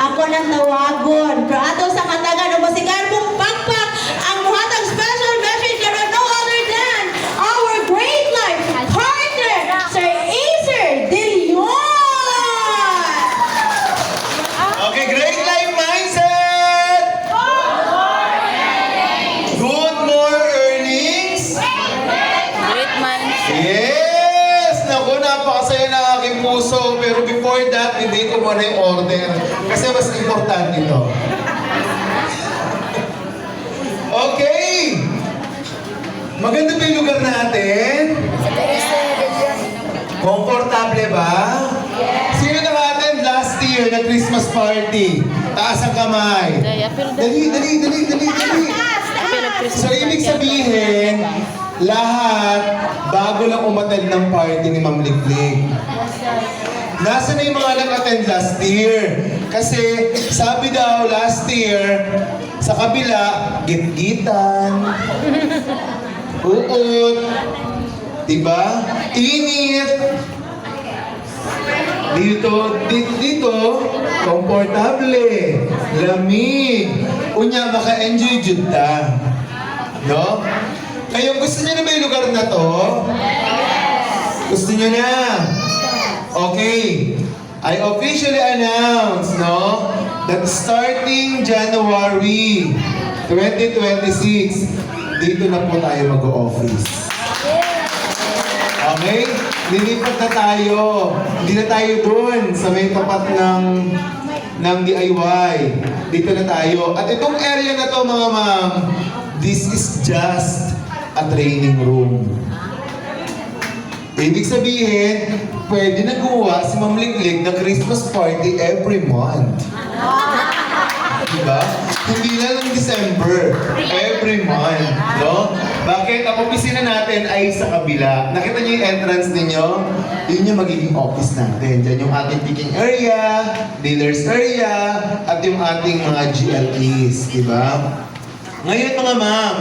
ako nang tawagon. Pero ato sa katagan, o masigar mong pakpak, ang muhatag special message na no other than our great life partner, Sir Acer De Leon! Okay, great life mindset! Good more earnings? Great mindset. Yes! Naku, napakasaya na aking puso. Pero before that, hindi ko muna yung order. Kasi mas importante ito. Okay! Maganda ba yung lugar natin? Komportable ba? Sino naka-attend last year na Christmas party? Taas ang kamay. Dali. So, ibig sabihin, lahat bago lang umattend ng party ni Ma'am Liklik. Nasaan na yung mga nag-attend last year? Kasi sabi daw last year, sa kabila, git-gitan, uot, diba? Init. Dito, komportable, lamig. Unya, maka-enjoy jud ta. No? Kayo, gusto niyo na ba yung lugar na to? Gusto niyo na? Okay. I officially announce, no, that starting January 2026, dito na po tayo mag-o-office. Okay? Lilipat na tayo. Hindi na tayo dun sa may tapat ng DIY. Dito na tayo. At itong area na to, mga ma'am, this is just a training room. Ibig sabihin, pwede na gumawa si Ma'am Liklik ng Christmas party every month. Diba? Hindi na lang December. Every month. No? Bakit? Ang opisina natin ay sa kabila. Nakita niyo yung entrance ninyo? Yun yung magiging office natin. Diyan yung ating picking area, dealers area, at yung ating mga GLEs. Diba? Ngayon mga ma'am,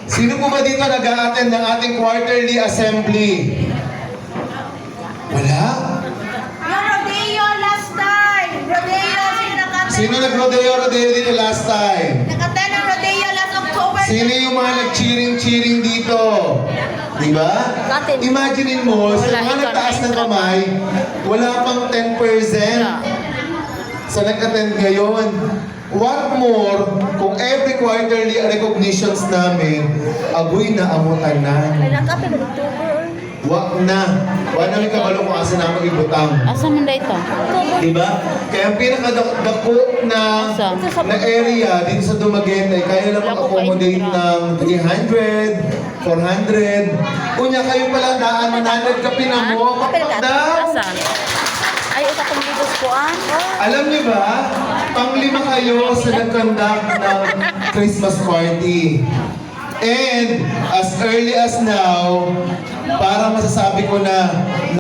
sino po ba dito nag-a-attend ng ating quarterly assembly? Wala? Yung rodeo last time! Rodeo, sino nakaten? Sino nag-rodeo dito last time? Nakaten ng rodeo last October. Sino yung mga nag-cheering dito? Diba? Imaginein mo, sa mga nagtaas ng kamay, wala pang 10% sa nag-attend ngayon. What more, kung every quarterly recognitions namin, agoy na amutan na. Wag na. Wag namin kabalo kung asa namin ibutang. Asa man da ito? Diba? Kaya ang pinakadako na area dito sa Dumaguete, kaya lang accommodate ng 300, 400. Kunya kayo pala daan, 100 ka pinamo. Kapag daw. Asan? Ay, utak kong bigos ko Alam niyo ba, pang-5 kayo sa nag-conduct ng Christmas party. And as early as now, para masasabi ko na